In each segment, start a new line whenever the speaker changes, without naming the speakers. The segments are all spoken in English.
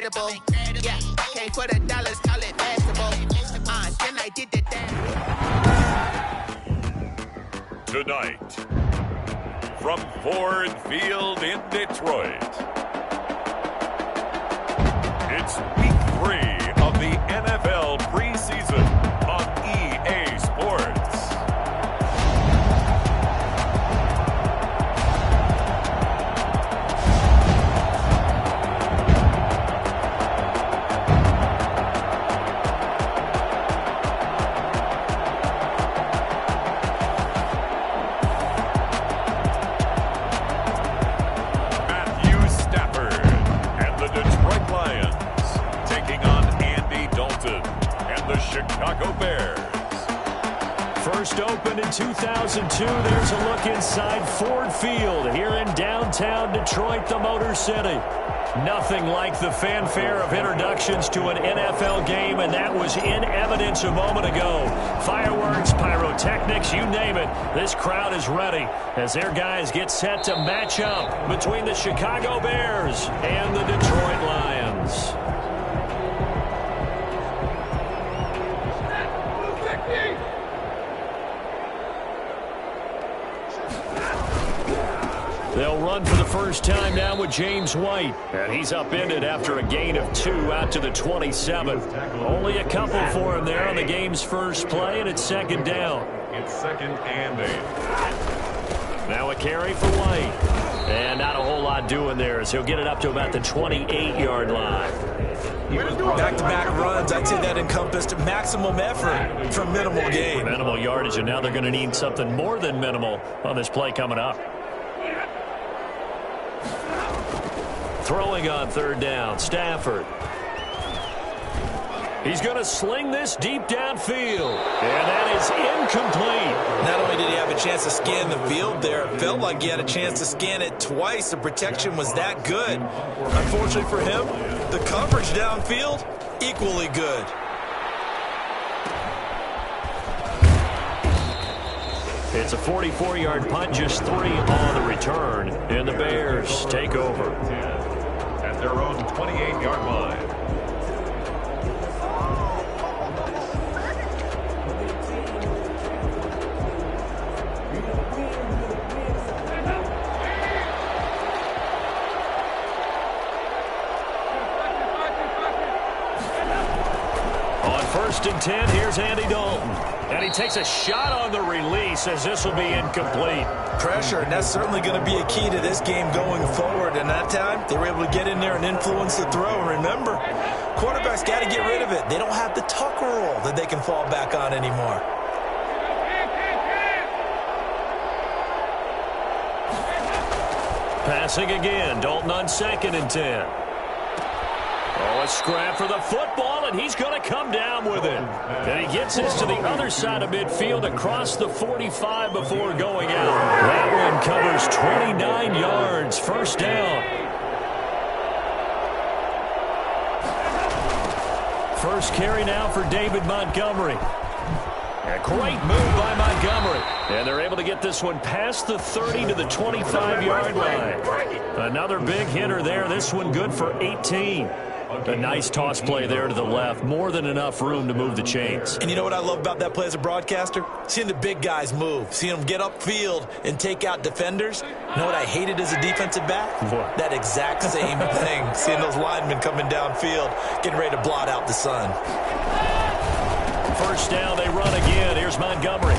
incredible. Yeah, came for the dollars, call it basketball. Then I did the dance.
Tonight, from Ford Field in Detroit, it's Week 3 of the NFL preseason on EA Sports. Chicago Bears.
First opened in 2002. There's a look inside Ford Field here in downtown Detroit, the Motor City. Nothing like the fanfare of introductions to an NFL game, and that was in evidence a moment ago. Fireworks, pyrotechnics, you name it. This crowd is ready as their guys get set to match up between the Chicago Bears and the Detroit Lions. They'll run for the first time now with James White. And he's upended after a gain of 2 out to the 27. Only a couple for him there on the game's first play, and it's second down.
It's 2nd and 8.
Now a carry for White. And not a whole lot doing there as he'll get it up to about the 28-yard line.
Back-to-back runs, I'd say that encompassed maximum effort for minimal gain.
Minimal yardage, and now they're going to need something more than minimal on this play coming up. Throwing on third down, Stafford. He's going to sling this deep downfield, and that is incomplete.
Not only did he have a chance to scan the field there, it felt like he had a chance to scan it twice. The protection was that good. Unfortunately for him, the coverage downfield, equally good.
It's a 44-yard punt, just 3 on the return, and the Bears take over
at their own 28-yard line.
On 1st and 10, here's Andy Dalton. And he takes a shot on the release as this will be incomplete.
Pressure, and that's certainly going to be a key to this game going forward. And that time, they were able to get in there and influence the throw. And remember, quarterbacks got to get rid of it. They don't have the tucker roll that they can fall back on anymore.
Passing again, Dalton on 2nd and 10. Oh, a scrap for the football, and he's going to come down with it. And he gets this to the other side of midfield across the 45 before going out. That one covers 29 yards, first down. First carry now for David Montgomery. A great move by Montgomery. And they're able to get this one past the 30 to the 25-yard line. Another big hitter there. This one good for 18. A nice toss play there to the left. More than enough room to move the chains.
And you know what I love about that play as a broadcaster? Seeing the big guys move. Seeing them get upfield and take out defenders. You know what I hated as a defensive back?
What?
That exact same thing. Seeing those linemen coming downfield, getting ready to blot out the sun.
First down, they run again. Here's Montgomery.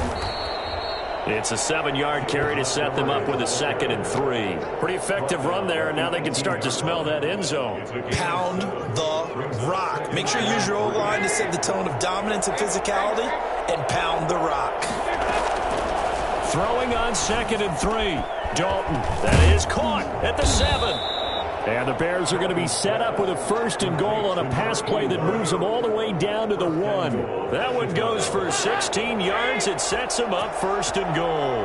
It's a 7-yard carry to set them up with a 2nd and 3. Pretty effective run there, and now they can start to smell that end zone.
Pound the rock. Make sure you use your O-line to set the tone of dominance and physicality, and pound the rock.
Throwing on 2nd and 3. Dalton, that is caught at the 7. And the Bears are going to be set up with a 1st and goal on a pass play that moves them all the way down to the 1. That one goes for 16 yards. It sets them up 1st and goal.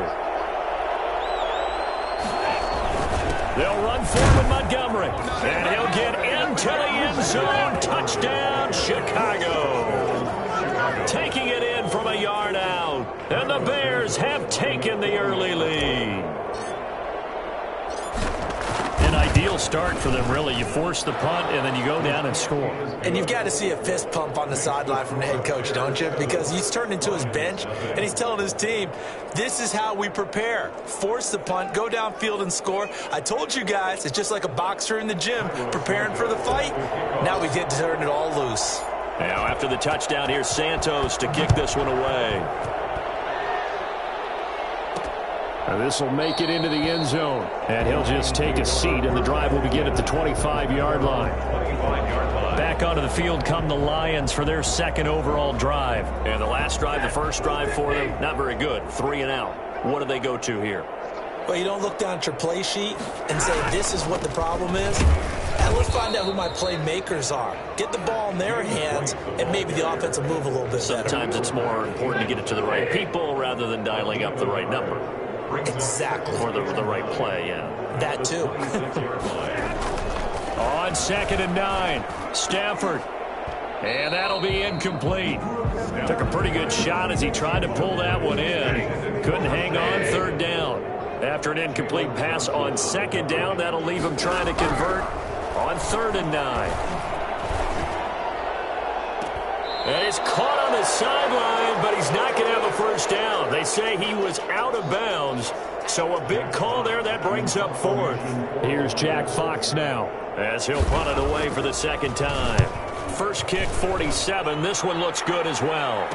They'll run forward with Montgomery. And he'll get into the end zone. Touchdown, Chicago. Taking it in from a yard out. And the Bears have taken the early lead. An idea ideal start for them, really. You force the punt, and then you go down and score.
And you've got to see a fist pump on the sideline from the head coach, don't you? Because he's turned into his bench, and he's telling his team, this is how we prepare. Force the punt, go downfield and score. I told you guys, it's just like a boxer in the gym preparing for the fight. Now we get to turn it all loose.
Now, after the touchdown, here's Santos to kick this one away. This will make it into the end zone, and he'll just take a seat, and the drive will begin at the 25-yard line. Back onto the field come the Lions for their second overall drive. And the last drive, the first drive for them, not very good. 3 and out. What do they go to here?
Well, you don't look down at your play sheet and say, this is what the problem is. And let's find out who my playmakers are. Get the ball in their hands, and maybe the offense will move a little bit better.
Sometimes it's more important to get it to the right people rather than dialing up the right number.
Exactly.
Or the right play, yeah.
That too.
On 2nd and 9, Stafford. And that'll be incomplete. Took a pretty good shot as he tried to pull that one in. Couldn't hang on 3rd down. After an incomplete pass on 2nd down, that'll leave him trying to convert on 3rd and 9. And he's caught on the sideline, but he's not going to have a first down. They say he was out of bounds, so a big call there. That brings up 4th. Here's Jack Fox now as he'll punt it away for the 2nd time. First kick, 47. This one looks good as well.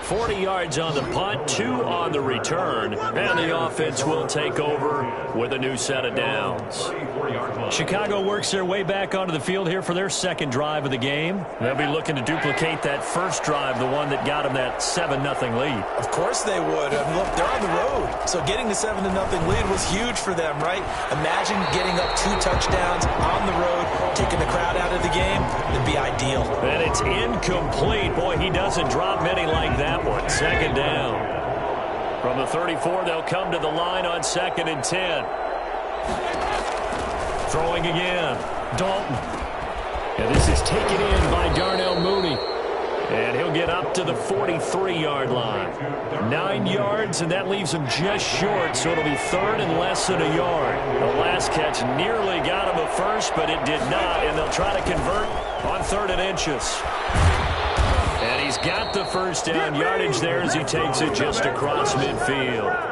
40 yards on the punt, 2 on the return, and the offense will take over with a new set of downs. Chicago works their way back onto the field here for their second drive of the game. They'll be looking to duplicate that first drive, the one that got them that 7-0 lead.
Of course they would. I mean, look, they're on the road, so getting the 7-0 lead was huge for them, right? Imagine getting up 2 touchdowns on the road, taking the crowd out of the game. It'd be ideal.
And it's incomplete. Boy, he doesn't drop many like that one. 2nd down. From the 34, they'll come to the line on 2nd and 10. Throwing again. Dalton. And this is taken in by Darnell Mooney. And he'll get up to the 43-yard line. 9 yards, and that leaves him just short, so it'll be 3rd and less than a yard. The last catch nearly got him a first, but it did not, and they'll try to convert on 3rd and inches. And he's got the first down yardage there as he takes it just across midfield.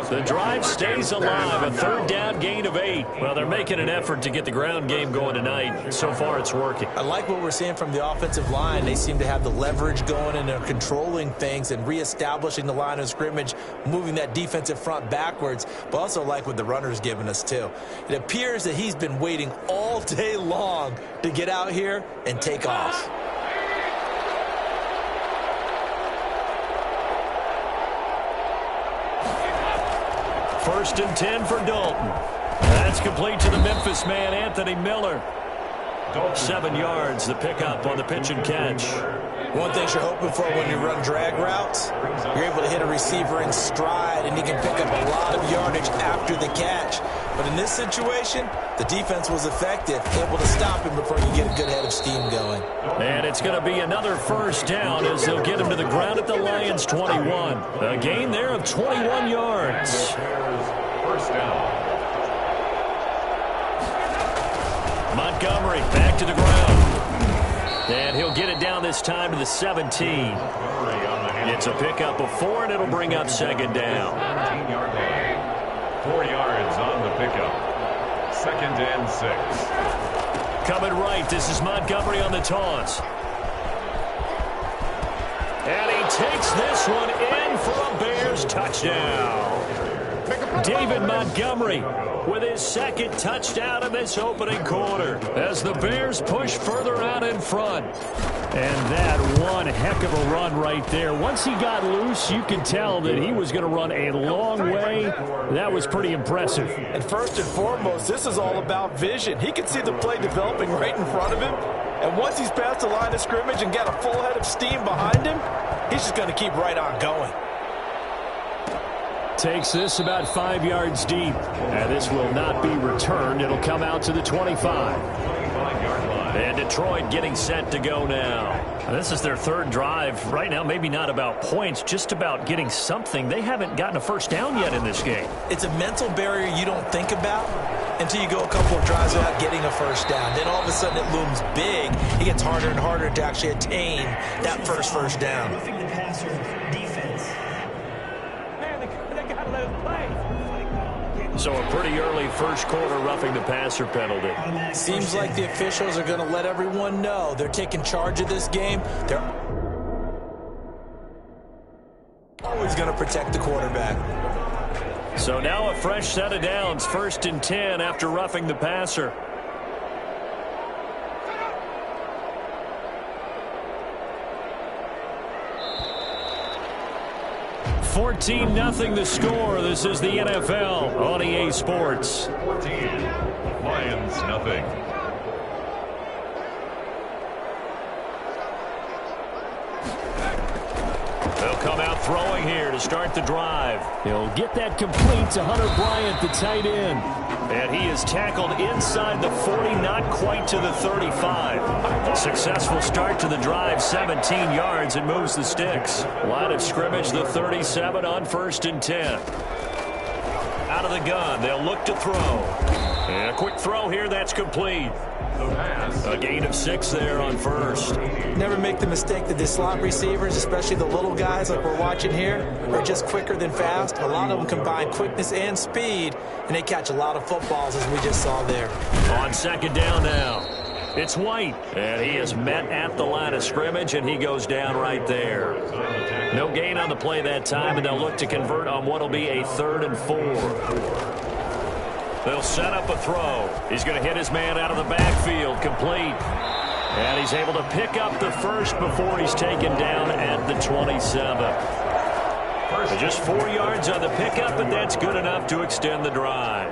The drive stays alive, a 3rd down gain of 8. Well, they're making an effort to get the ground game going tonight. So far, it's working.
I like what we're seeing from the offensive line. They seem to have the leverage going, and they're controlling things and reestablishing the line of scrimmage, moving that defensive front backwards, but also like what the runner's giving us, too. It appears that he's been waiting all day long to get out here and take off.
First and 10 for Dalton. That's complete to the Memphis man, Anthony Miller. 7 yards, the pickup on the pitch and catch.
One thing you're hoping for when you run drag routes, you're able to hit a receiver in stride, and he can pick up a lot of yardage after the catch. But in this situation, the defense was effective, able to stop him before you get a good head of steam going.
And it's going to be another first down as they'll get him to the ground at the Lions' 21. A gain there of 21 yards.
First down.
Montgomery back to the ground. And he'll get it down this time to the 17. It's a pickup of 4, and it'll bring up 2nd down.
17-yard line. 4 yards on the pickup. 2nd and 6.
Coming right, this is Montgomery on the toss. And he takes this one in for a Bears touchdown. David Montgomery with his 2nd touchdown in this opening quarter as the Bears push further out in front. And that one heck of a run right there. Once he got loose, you could tell that he was going to run a long way. That was pretty impressive.
And first and foremost, this is all about vision. He can see the play developing right in front of him. And once he's past the line of scrimmage and got a full head of steam behind him, he's just going to keep right on going.
Takes this about 5 yards deep. And this will not be returned. It'll come out to the 25.
25-yard line.
And Detroit getting set to go now. This is their third drive. Right now, maybe not about points, just about getting something. They haven't gotten a first down yet in this game.
It's a mental barrier you don't think about until you go a couple of drives without getting a first down. Then all of a sudden it looms big. It gets harder and harder to actually attain that first down.
Roughing the passer defense.
Man, they got to let us play.
So a pretty early first quarter roughing the passer penalty.
Seems like the officials are going to let everyone know they're taking charge of this game. They're always going to protect the quarterback.
So now a fresh set of downs, 1st and 10 after roughing the passer. 14-0 the score. This is the NFL on EA Sports.
14, Lions nothing.
They'll come out throwing here to start the drive. He'll get that complete to Hunter Bryant, the tight end. And he is tackled inside the 40, not quite to the 35. Successful start to the drive, 17 yards, and moves the sticks. Line of scrimmage, the 37 on 1st and 10. Out of the gun, they'll look to throw. And a quick throw here, that's complete. A gain of 6 there on 1st.
Never make the mistake that the slot receivers, especially the little guys like we're watching here, are just quicker than fast. A lot of them combine quickness and speed, and they catch a lot of footballs, as we just saw there.
On 2nd down now, it's White. And he is met at the line of scrimmage, and he goes down right there. No gain on the play that time, and they'll look to convert on what will be a 3rd and 4. They'll set up a throw. He's going to hit his man out of the backfield, complete. And he's able to pick up the first before he's taken down at the 27. Just 4 yards on the pickup, but that's good enough to extend the drive.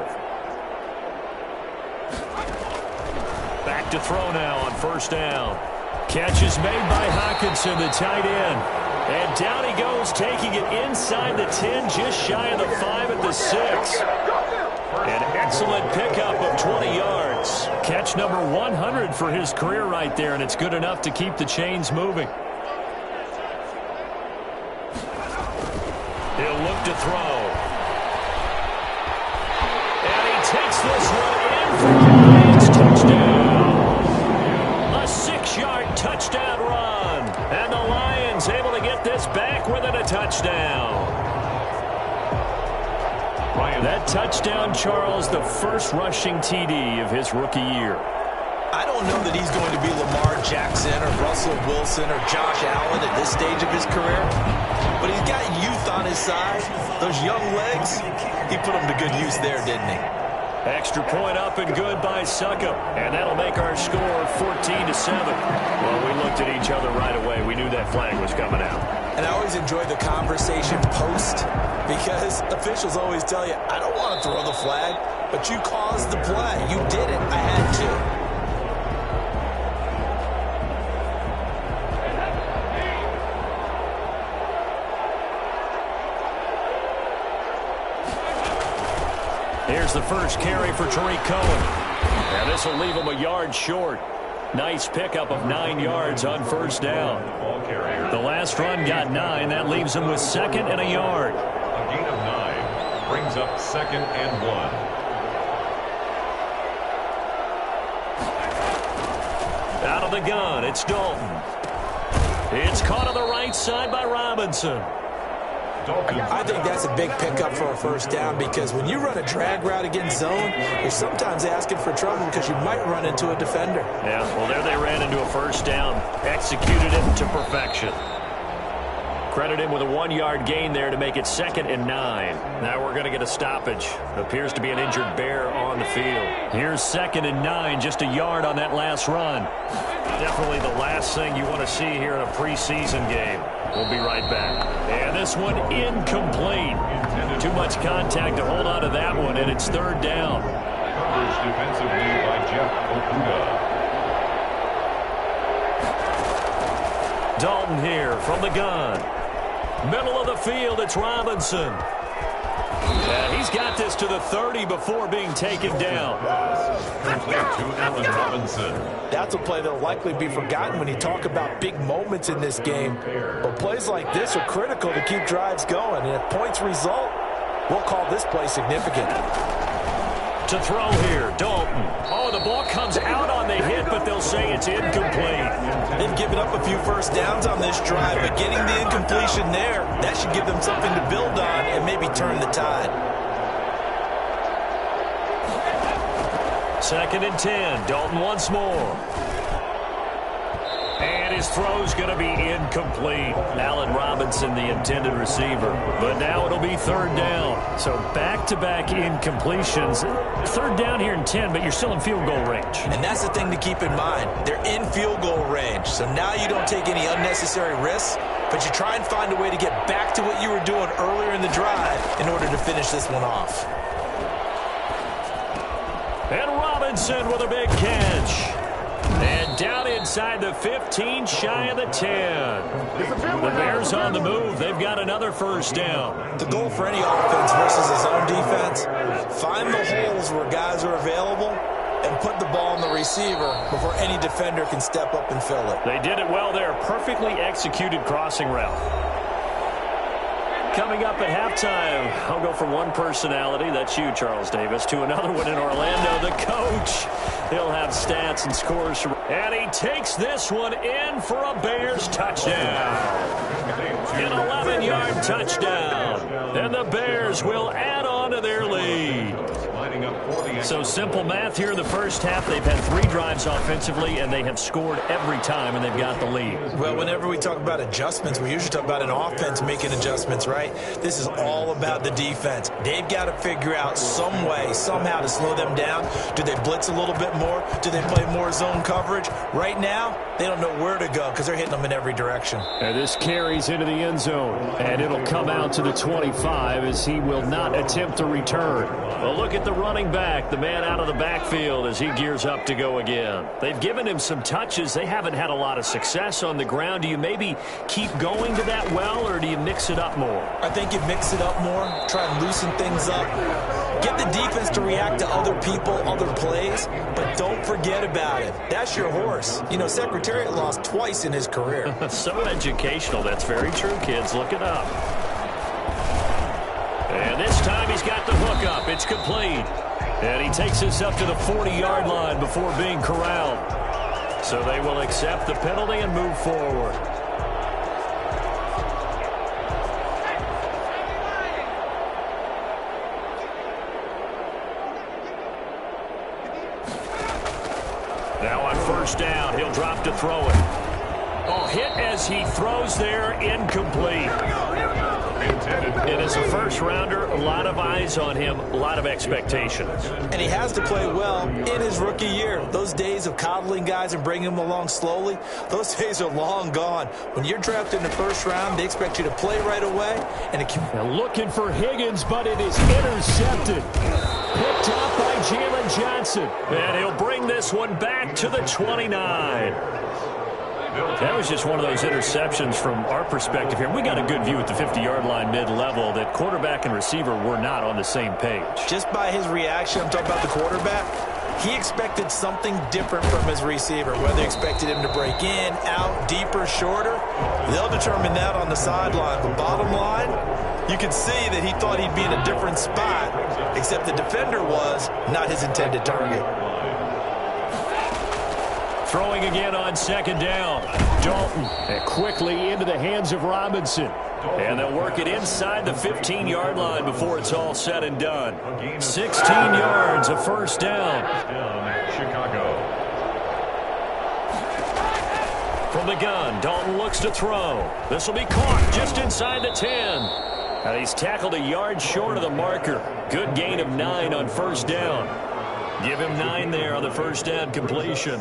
Back to throw now on 1st down. Catch is made by Hockenson, the tight end. And down he goes, taking it inside the 10, just shy of the 5 at the 6. An excellent pickup of 20 yards. Catch number 100 for his career right there, and it's good enough to keep the chains moving. He'll look to throw. And he takes this one in for the Lions touchdown. A 6-yard touchdown run. And the Lions able to get this back within a touchdown. That touchdown, Charles, the first rushing TD of his rookie year.
I don't know that he's going to be Lamar Jackson or Russell Wilson or Josh Allen at this stage of his career, but he's got youth on his side. Those young legs, he put them to good use there, didn't he?
Extra point up and good by Succop, and that'll make our score 14-7. Well, we looked at each other right away. We knew that flag was coming out.
And I always enjoy the conversation post, because officials always tell you, I don't want to throw the flag, but you caused the play. You did it. I had to.
Here's the first carry for Tariq Cohen. And this will leave him a yard short. Nice pickup of 9 yards on 1st down. The last run got 9. That leaves him with 2nd and a yard.
A gain of 9 brings up 2nd and 1.
Out of the gun, it's Dalton. It's caught on the right side by Robinson.
I think that's a big pickup for a 1st down, because when you run a drag route against zone, you're sometimes asking for trouble because you might run into a defender.
Yeah, well, there they ran into a 1st down. Executed it to perfection. Credit him with a 1-yard gain there to make it 2nd and 9. Now we're going to get a stoppage. Appears to be an injured Bear on the field. Here's 2nd and 9, just a yard on that last run. Definitely the last thing you want to see here in a preseason game. We'll be right back. And this one incomplete. Too much contact to hold on to that one, and it's 3rd down.
Coverage defensively by Jeff Okudah.
Dalton here from the gun. Middle of the field, it's Robinson. He's got this to the 30 before being taken down.
To Allen Robinson.
That's a play that will likely be forgotten when you talk about big moments in this game. But plays like this are critical to keep drives going. And if points result, we'll call this play significant.
To throw here, Dalton. Oh, the ball comes out on the hit, but they'll say it's incomplete.
They've given up a few first downs on this drive, but getting the incompletion there, that should give them something to build on and maybe turn the tide.
2nd and 10. Dalton once more. And his throw's going to be incomplete. Allen Robinson, the intended receiver. But now it'll be 3rd down. So back-to-back incompletions. 3rd down here in 10, but you're still in field goal range.
And that's the thing to keep in mind. They're in field goal range. So now you don't take any unnecessary risks, but you try and find a way to get back to what you were doing earlier in the drive in order to finish this one off.
And Robinson with a big catch. And down inside the 15, shy of the 10. The Bears on the move. They've got another 1st down.
The goal for any offense versus a zone defense, find the holes where guys are available and put the ball on the receiver before any defender can step up and fill it.
They did it well there. Perfectly executed crossing route. Coming up at halftime, I'll go from one personality, that's you, Charles Davis, to another one in Orlando, the coach. He'll have stats and scores. And he takes this one in for a Bears touchdown. An 11-yard touchdown. And the Bears will add on to their lead. So simple math here in the first half. They've had 3 drives offensively, and they have scored every time, and they've got the lead.
Well, whenever we talk about adjustments, we usually talk about an offense making adjustments, right? This is all about the defense. They've got to figure out some way, somehow to slow them down. Do they blitz a little bit more? Do they play more zone coverage? Right now, they don't know where to go because they're hitting them in every direction.
And this carries into the end zone, and it'll come out to the 25 as he will not attempt to return. Well, look at the running back, the man out of the backfield as he gears up to go again. They've given him some touches. They haven't had a lot of success on the ground. Do you maybe keep going to that well, or do you mix it up more?
I think you mix it up more, try and loosen things up. Get the defense to react to other people, other plays, but don't forget about it. That's your horse. You know, Secretariat lost twice in his career.
So educational. That's very true, kids. Look it up. And this time he's got the hook up. It's complete. And he takes us up to the 40-yard line before being corralled. So they will accept the penalty and move forward. Now on 1st down, he'll drop to throw it. Oh, hit as he throws there, incomplete. And as a first-rounder, a lot of eyes on him, a lot of expectations.
And he has to play well in his rookie year. Those days of coddling guys and bringing them along slowly, those days are long gone. When you're drafted in the 1st round, they expect you to play right away. And
now looking for Higgins, but it is intercepted. Picked up by Jalen Johnson. And he'll bring this one back to the 29. That was just one of those interceptions from our perspective here. We got a good view at the 50-yard line mid-level that quarterback and receiver were not on the same page.
Just by his reaction, I'm talking about the quarterback, he expected something different from his receiver, whether he expected him to break in, out, deeper, shorter. They'll determine that on the sideline. But bottom line, you can see that he thought he'd be in a different spot, except the defender was not his intended target.
Throwing again on 2nd down. Dalton and quickly into the hands of Robinson. And they'll work it inside the 15-yard line before it's all said and done. 16 yards, a 1st down.
Chicago.
From the gun, Dalton looks to throw. This will be caught just inside the 10. And he's tackled a yard short of the marker. Good gain of 9 on 1st down. Give him 9 there on the 1st down completion.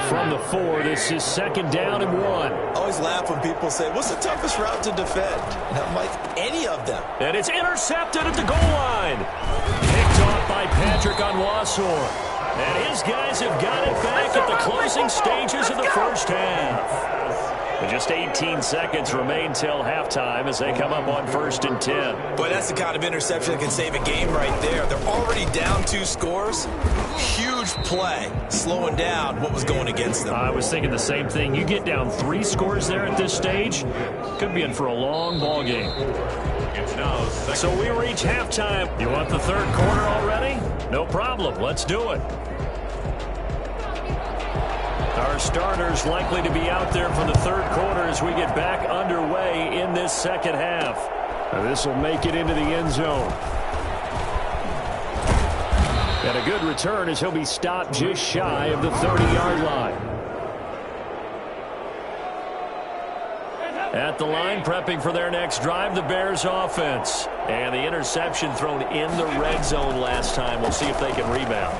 From the 4, this is 2nd down and 1.
I always laugh when people say, what's the toughest route to defend? And I'm like, any of them.
And it's intercepted at the goal line. Picked off by Patrick Onwuasor. And his guys have got it back at the closing stages of the 1st half. And just 18 seconds remain till halftime as they come up on 1st and 10.
Boy, that's the kind of interception that can save a game right there. They're already down 2 scores. Huge play, slowing down what was going against them.
I was thinking the same thing. You get down 3 scores there at this stage, could be in for a long ball game. So we reach halftime. You want the 3rd quarter already? No problem. Let's do it. Our starters likely to be out there for the 3rd quarter as we get back underway in this 2nd half. This will make it into the end zone. And a good return as he'll be stopped just shy of the 30-yard line. At the line, prepping for their next drive, the Bears offense. And the interception thrown in the red zone last time. We'll see if they can rebound.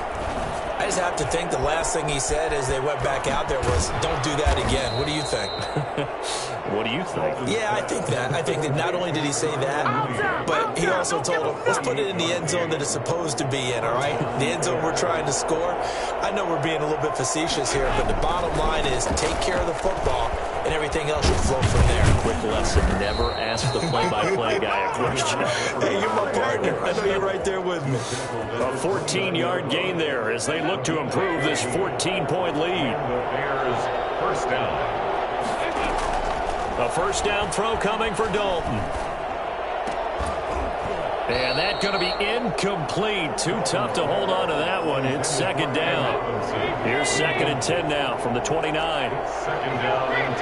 I just have to think the last thing he said as they went back out there was, don't do that again. What do you think?
What do you think?
Yeah, I think that. I think that not only did he say that, but he also told him, let's put it in the end zone that it's supposed to be in, all right? The end zone we're trying to score. I know we're being a little bit facetious here, but the bottom line is take care of the football, and everything else should flow from there.
Quick lesson, never ask the play-by-play guy a question.
Hey, you're my partner. I know you're right there with me.
A 14-yard gain there as they look to improve this 14-point lead.
Bears first down.
A first down throw coming for Dalton. And that's going to be incomplete. Too tough to hold on to that one. It's 2nd down. Here's 2nd and 10 now from the 29.
2nd down and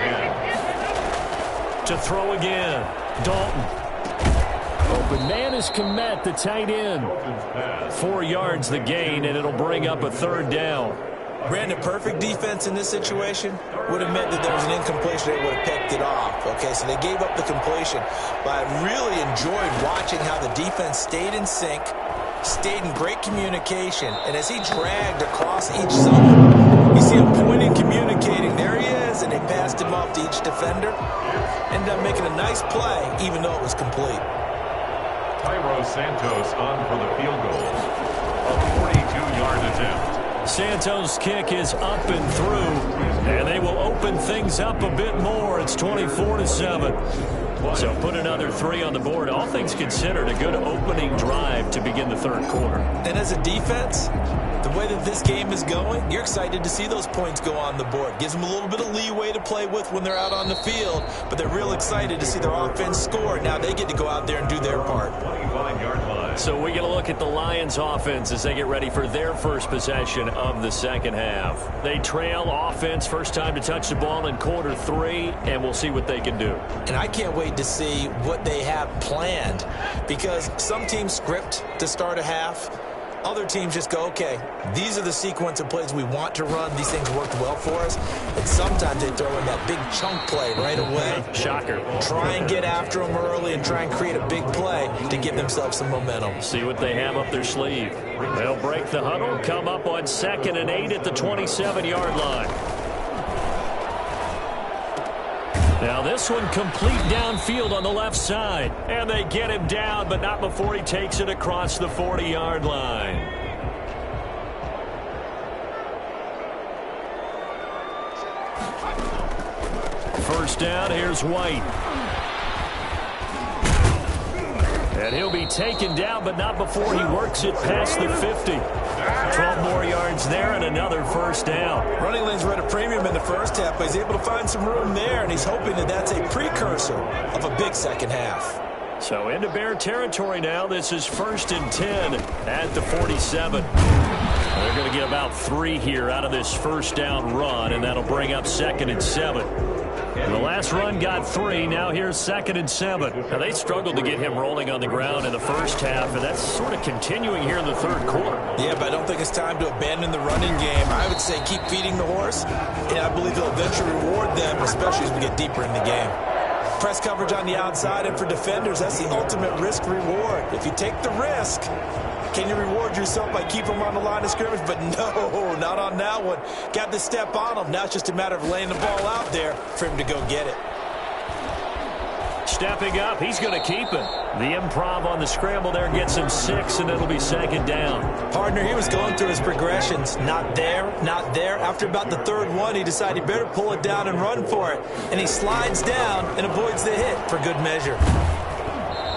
10.
To throw again. Dalton. Open man is Kmet, the tight end. 4 yards the gain, and it'll bring up a 3rd down.
Brandon, perfect defense in this situation would have meant that there was an incompletion. They would have picked it off. Okay, so they gave up the completion. But I really enjoyed watching how the defense stayed in sync, stayed in great communication. And as he dragged across each zone, you see him pointing, communicating. There he is, and they passed him off to each defender. Ended up making a nice play, even though it was complete.
Cairo Santos on for the field goal. A 42-yard attempt.
Santos' kick is up and through, and they will open things up a bit more. It's 24-7. So put another 3 on the board. All things considered, a good opening drive to begin the 3rd quarter.
And as a defense, the way that this game is going, you're excited to see those points go on the board. Gives them a little bit of leeway to play with when they're out on the field, but they're real excited to see their offense score. Now they get to go out there and do their part.
25-yard line.
So we get a look at the Lions offense as they get ready for their first possession of the 2nd half. They trail offense, first time to touch the ball in quarter 3, and we'll see what they can do.
And I can't wait to see what they have planned, because some teams script to start a half. Other teams just go, okay, these are the sequence of plays we want to run. These things worked well for us. And sometimes they throw in that big chunk play right away.
Shocker.
Try and get after them early and try and create a big play to give themselves some momentum.
See what they have up their sleeve. They'll break the huddle, come up on 2nd and 8 at the 27-yard line. Now this one complete downfield on the left side. And they get him down, but not before he takes it across the 40-yard line. First down, here's White. And he'll be taken down, but not before he works it past the 50. 12 more yards there and another first down.
Running lanes were at a premium in the first half, but he's able to find some room there, and he's hoping that that's a precursor of a big 2nd half.
So into Bear territory now. This is 1st and 10 at the 47. They're going to get about 3 here out of this first down run, and that'll bring up 2nd and 7. The last run got 3. Now here's 2nd and 7. Now they struggled to get him rolling on the ground in the first half, and that's sort of continuing here in the 3rd quarter.
Yeah, but I don't think it's time to abandon the running game. I would say keep feeding the horse, and I believe they'll eventually reward them, especially as we get deeper in the game. Press coverage on the outside, and for defenders, that's the ultimate risk-reward. If you take the risk, can you reward yourself by keeping them on the line of scrimmage? But no, not on that one. Got to step on them. Now it's just a matter of laying the ball out there for him to go get it.
Stepping up, he's going to keep it. The improv on the scramble there gets him 6, and it'll be second down.
Partner, he was going through his progressions. Not there, not there. After about the third one, he decided he better pull it down and run for it. And he slides down and avoids the hit for good measure.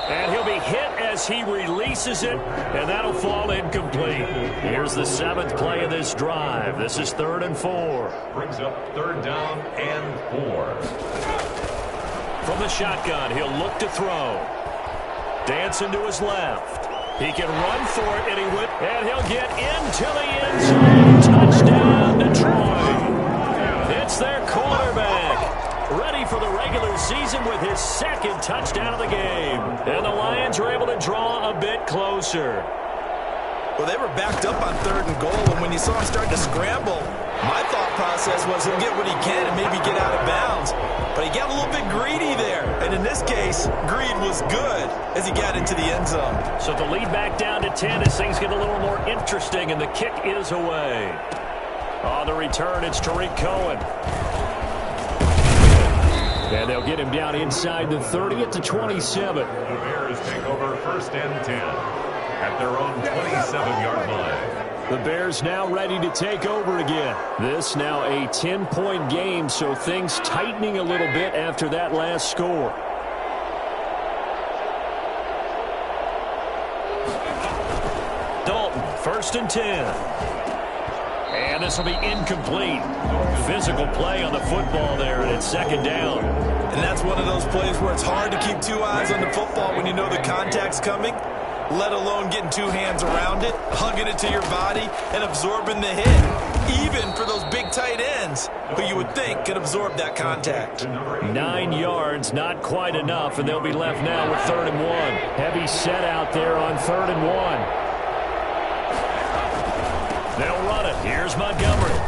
And he'll be hit as he releases it, and that'll fall incomplete. Here's the 7th play of this drive. This is 3rd and 4.
Brings up 3rd down and 4.
From the shotgun, he'll look to throw. Dancing to his left. He can run for it, and he'll get into the end zone. Touchdown, Detroit. It's their quarterback. Ready for the regular season with his 2nd touchdown of the game. And the Lions are able to draw a bit closer.
Well, they were backed up on 3rd and goal, and when you saw him start to scramble, my thought process was he'll get what he can and maybe get out of bounds. But he got a little bit greedy there. And in this case, greed was good as he got into the end zone.
So the lead back down to 10 as things get a little more interesting, and the kick is away. On the return, it's Tariq Cohen. And they'll get him down inside the 30 at the 27.
The Bears take over 1st and 10 at their own 27-yard line.
The Bears now ready to take over again. This now a 10-point game, so things tightening a little bit after that last score. Dalton, 1st and 10. And this will be incomplete. Physical play on the football there, and it's 2nd down.
And that's one of those plays where it's hard to keep 2 eyes on the football when you know the contact's coming, let alone getting 2 hands around it, hugging it to your body, and absorbing the hit, even for those big tight ends who you would think could absorb that contact.
9 yards, not quite enough, and they'll be left now with 3rd and 1. Heavy set out there on 3rd and 1. They'll run it. Here's Montgomery.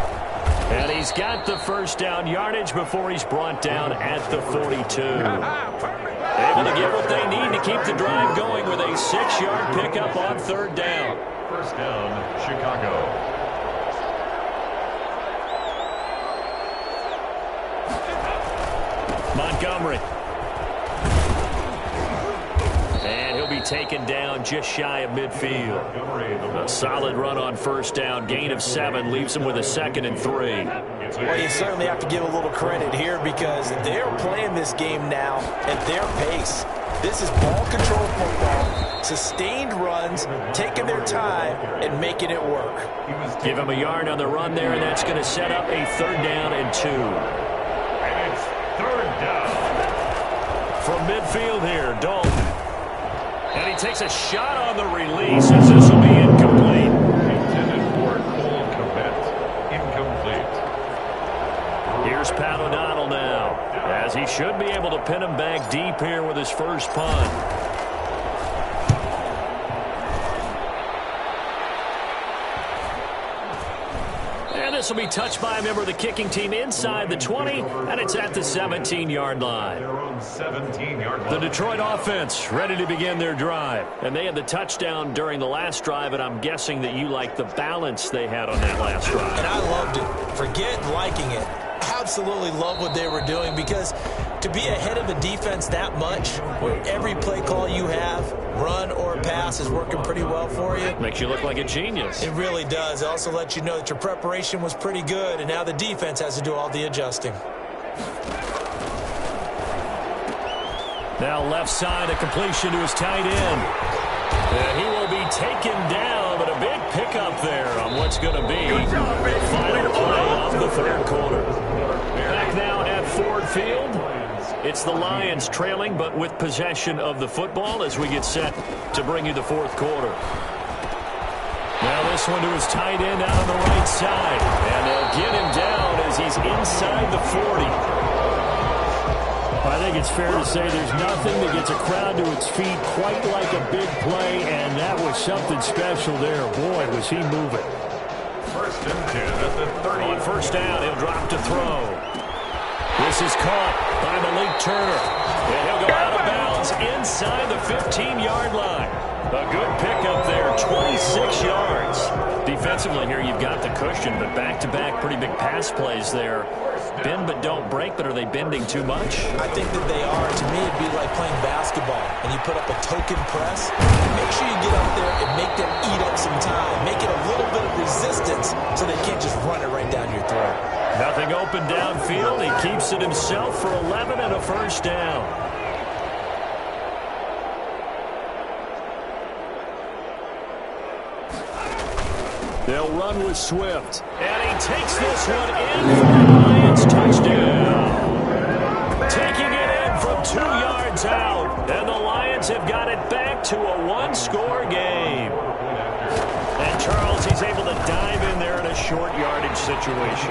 And he's got the 1st down yardage before he's brought down at the 42. Able to get what they need to keep the drive going with a 6-yard pickup on 3rd down.
1st down, Chicago.
Montgomery. And he'll be taken down just shy of midfield. A solid run on 1st down. Gain of 7 leaves him with a 2nd and 3.
Well, you certainly have to give a little credit here because they're playing this game now at their pace. This is ball control football, sustained runs, taking their time, and making it work.
Give him a yard on the run there, and that's going to set up a 3rd down and 2.
And it's 3rd down.
From midfield here, Dalton. And he takes a shot on the release as this will be incomplete.
Intended for Cole Kmet. Incomplete.
Here's Pat O'Donnell now, as he should be able to pin him back deep here with his first punt. And this will be touched by a member of the kicking team inside the 20, and it's at the 17-yard line.
Their own 17-yard line.
The Detroit offense ready to begin their drive. And they had the touchdown during the last drive, and I'm guessing that you like the balance they had on that last drive.
And I loved it. Forget liking it. Absolutely love what they were doing because to be ahead of the defense that much, where every play call you have, run or pass, is working pretty well for you.
Makes you look like a genius.
It really does. It also lets you know that your preparation was pretty good, and now the defense has to do all the adjusting.
Now left side, a completion to his tight end. And he will be taken down, but a big pickup there on what's going to be the final play of the 3rd quarter. Back now at Ford Field. It's the Lions trailing, but with possession of the football as we get set to bring you the 4th quarter. Now this one to his tight end out on the right side. And they'll get him down as he's inside the 40. I think it's fair to say there's nothing that gets a crowd to its feet quite like a big play, and that was something special there. Boy, was he moving.
1st and 10 at the 30.
On 1st down, he'll drop to throw. This is caught by Malik Turner. And he'll go out of bounds inside the 15-yard line. A good pickup there, 26 yards. Defensively here, you've got the cushion, but back-to-back pretty big pass plays there bend but don't break, but are they bending too much?
I think that they are. To me, it'd be like playing basketball, and you put up a token press. Make sure you get up there and make them eat up some time. Make it a little bit of resistance so they can't just run it right down your throat.
Nothing open downfield. He keeps it himself for 11 and a first down. They'll run with Swift. And he takes this one in for the Lions touchdown. Taking it in from 2 yards out. And the Lions have got it back to a one-score game. And Charles, he's able to dive in there in a short yardage situation.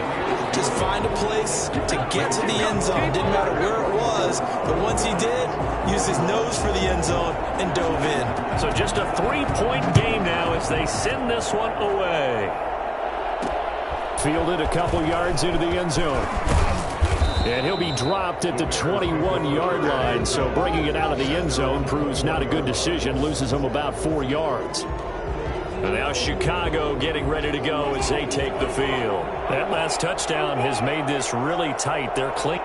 Just find a place to get to the end zone. Didn't matter where it was, but once he did, used his nose for the end zone and dove in.
So just a 3-point game now as they send this one away. Fielded a couple yards into the end zone. And he'll be dropped at the 21-yard line, so bringing it out of the end zone proves not a good decision, loses him about 4 yards. And now Chicago getting ready to go as they take the field. That last touchdown has made this really tight. They're clean.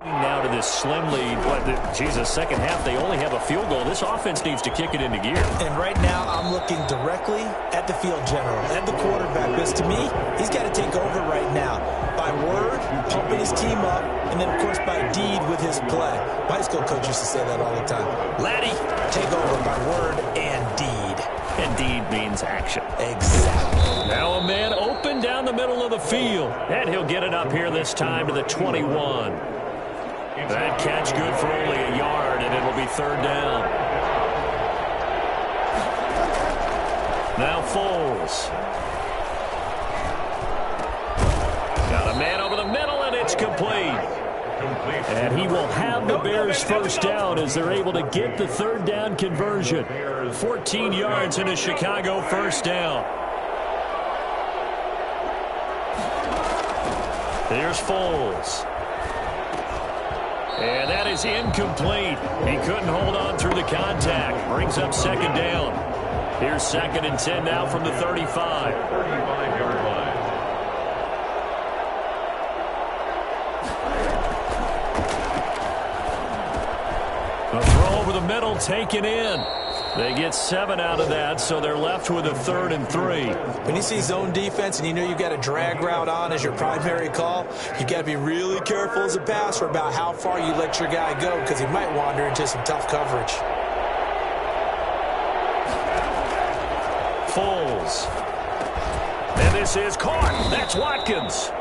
Now to this slim lead, but Jesus, second half, they only have a field goal. This offense needs to kick it into gear.
And right now, I'm looking directly at the field general, at the quarterback, because to me, he's got to take over right now. By word, pumping his team up, and then, of course, by deed with his play. My high school coach used to say that all the time. Laddie, take over by word and deed.
And deed means action.
Exactly.
Now a man open down the middle of the field. And he'll get it up here this time to the 21. That catch good for only a yard, and it'll be third down. Now Foles. Got a man over the middle, and it's complete. And he will have the Bears first down as they're able to get the third down conversion. 14 yards in a Chicago first down. Here's Foles. And that is incomplete. He couldn't hold on through the contact. Brings up second down. Here's 2nd and 10 now from the 35.
35-yard line.
A throw over the middle taken in. They get 7 out of that, so they're left with a 3rd and 3.
When you see zone defense and you know you've got a drag route on as your primary call, you got to be really careful as a passer about how far you let your guy go because he might wander into some tough coverage.
Foles. And this is caught. That's Watkins.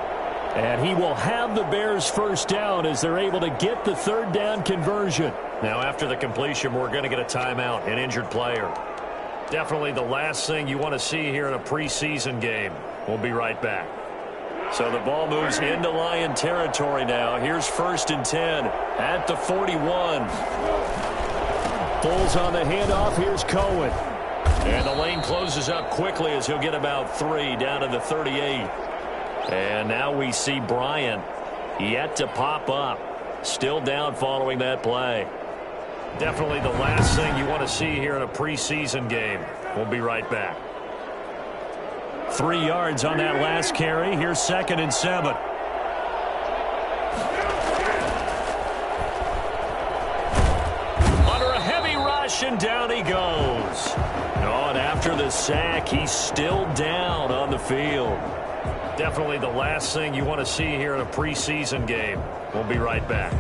And he will have the Bears first down as they're able to get the third down conversion. Now after the completion, we're going to get a timeout, an injured player. Definitely the last thing you want to see here in a preseason game. We'll be right back. So the ball moves into Lion territory now. Here's 1st and 10 at the 41. Foles on the handoff. Here's Cohen. And the lane closes up quickly as he'll get about 3 down to the 38. And now we see Bryant yet to pop up. Still down following that play. Definitely the last thing you want to see here in a preseason game. We'll be right back. 3 yards on that last carry. Here's 2nd and 7. Under a heavy rush, and down he goes. Oh, and after the sack, he's still down on the field. Definitely the last thing you want to see here in a preseason game. We'll be right back.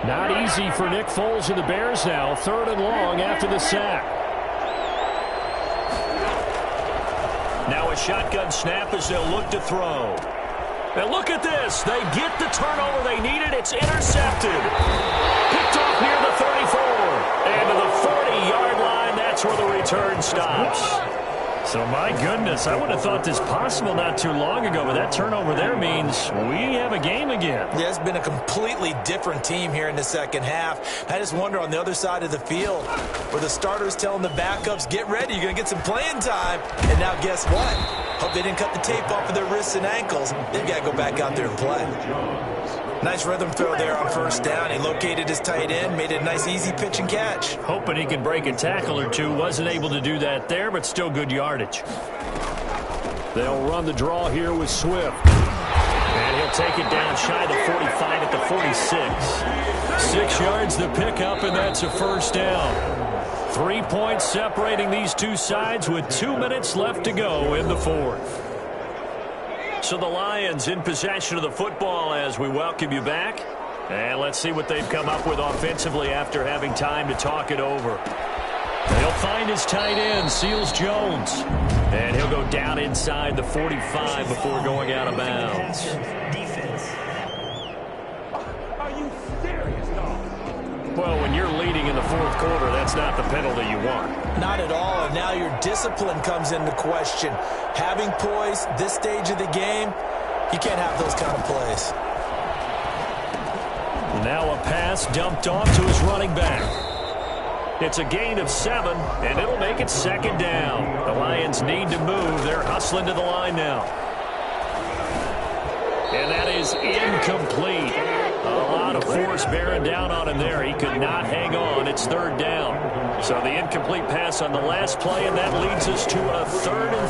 Not easy for Nick Foles and the Bears now. 3rd and long after the sack. Now a shotgun snap as they'll look to throw. And look at this. They get the turnover they needed. It's intercepted. Picked off near the 34. And to the 40-yard return stops. So, my goodness, I would have thought this possible not too long ago, but that turnover there means we have a game again.
Yeah, it's been a completely different team here in the second half. I just wonder on the other side of the field where the starters telling the backups, get ready, you're going to get some playing time. And now guess what? Hope they didn't cut the tape off of their wrists and ankles. They've got to go back out there and play. Nice rhythm throw there on first down. He located his tight end, made it a nice easy pitch and catch.
Hoping he could break a tackle or two. Wasn't able to do that there, but still good yardage. They'll run the draw here with Swift. And he'll take it down shy of the 45 at the 46. 6 yards the pickup, and that's a first down. 3 points separating these two sides with 2 minutes left to go in the fourth. So the Lions in possession of the football as we welcome you back. And let's see what they've come up with offensively after having time to talk it over. He'll find his tight end, Seals Jones. And he'll go down inside the 45 before going out of bounds.
Defense.
Are you serious, dog?
Well, when you're leading in the fourth quarter, that's not the penalty you want.
Not at all, and now your discipline comes into question. Having poise this stage of the game, you can't have those kind of plays.
Now a pass dumped off to his running back. It's a gain of 7, and it'll make it second down. The Lions need to move. They're hustling to the line now. And that is incomplete. A lot of force bearing down on him there. He could not hang on. It's third down. So the incomplete pass on the last play, and that leads us to a 3rd and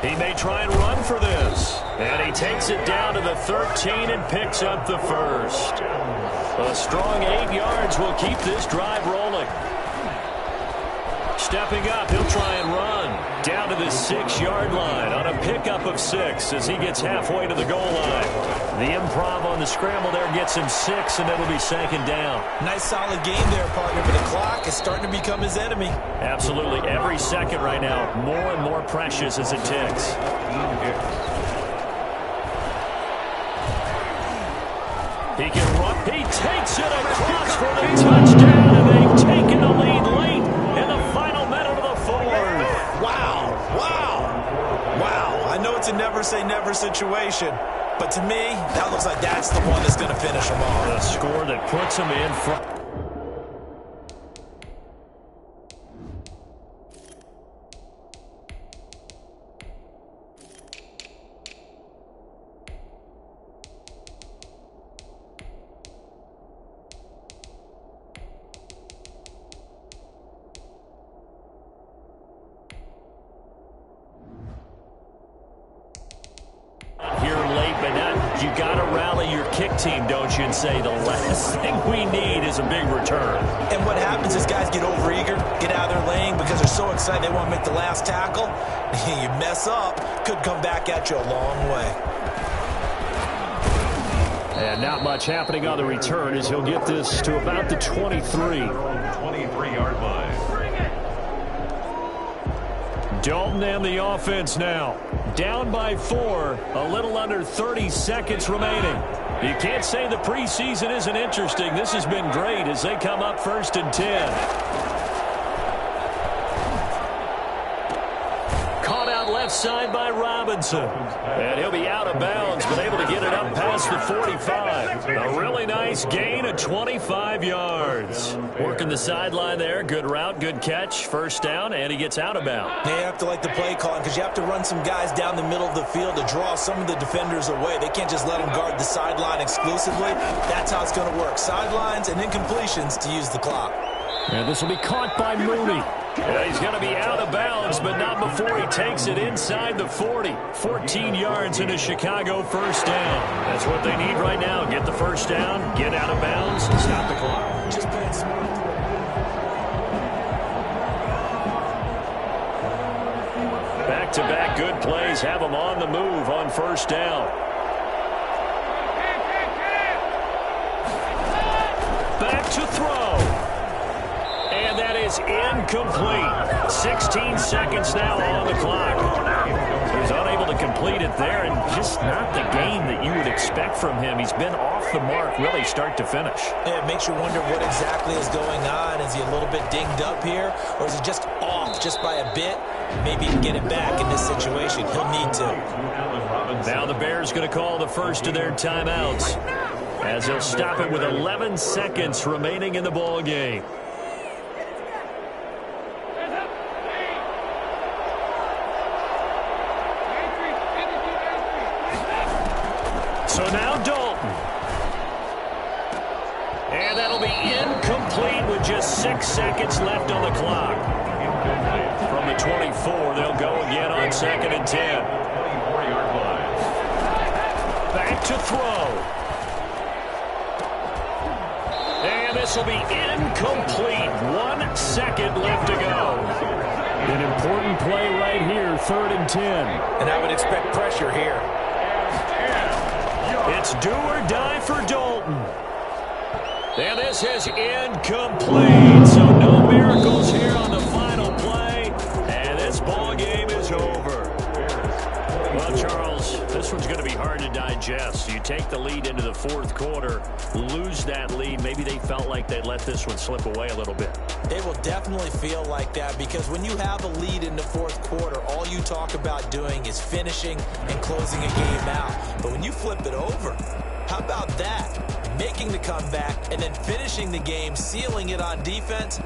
3. He may try and run for this. And he takes it down to the 13 and picks up the first. A strong 8 yards will keep this drive rolling. Stepping up, he'll try and run down to the 6-yard line on a pickup of 6 as he gets halfway to the goal line. The improv on the scramble there gets him 6, and it'll be second down.
Nice solid game there, partner, but the clock is starting to become his enemy.
Absolutely. Every second right now, more and more precious as it ticks. He can run. He takes it across for the touchdown, and they've taken the lead late in the final minute of the fourth.
Wow, wow, wow. I know it's a never say never situation, but to me, that looks like that's the one that's going to finish him off.
A score that puts him in front. You got to rally your kick team, don't you, and say the last thing we need is a big return.
And what happens is guys get overeager, get out of their lane because they're so excited they want to make the last tackle. You mess up, could come back at you a long way.
And not much happening on the return as he'll get this to about the 23.
23-yard line.
Dalton and the offense now. Down by 4, a little under 30 seconds remaining. You can't say the preseason isn't interesting. This has been great as they come up 1st and 10. Caught out left side by Robinson. And he'll be out of bounds, but able to get it up past the 45. A really nice gain of 25 yards. Working the sideline there. Good route, good catch. First down, and he gets out of bounds.
You have to like the play calling because you have to run some guys down the middle of the field to draw some of the defenders away. They can't just let them guard the sideline exclusively. That's how it's going to work. Sidelines and incompletions to use the clock.
And this will be caught by Mooney. Yeah, he's going to be out of bounds, but not before he takes it inside the 40. 14 yards in a Chicago first down. That's what they need right now. Get the first down, get out of bounds, stop the clock.
Just playing smart.
Back-to-back good plays have them on the move on first down. Back to throw. And that is incomplete. 16 seconds now on the clock. He's unable to complete it there, and just not the game that you would expect from him. He's been off off the mark, really, start to finish.
Yeah, it makes you wonder what exactly is going on. Is he a little bit dinged up here, or is he just off just by a bit? Maybe he can get it back in this situation. He'll need to.
Now the Bears going to call the first of their timeouts, as they'll stop it with 11 seconds remaining in the ball game. So now Dalton. And that'll be incomplete with just 6 seconds left on the clock. From the 24, they'll go again on 2nd and 10. Back to throw. And this will be incomplete. 1 second left to go.
An important play right here, 3rd and 10.
And I would expect pressure here.
It's do or die for Dalton. And this is incomplete. So no miracles here on the final play. And this ball game is over. Well, Charles, this one's going to be hard to digest. You take the lead into the 4th quarter, lose that lead. Maybe they felt like they let this one slip away a little bit.
They will definitely feel like that, because when you have a lead in the 4th quarter, all you talk about doing is finishing and closing a game out. But when you flip it over, how about that? Making the comeback and then finishing the game, sealing it on defense.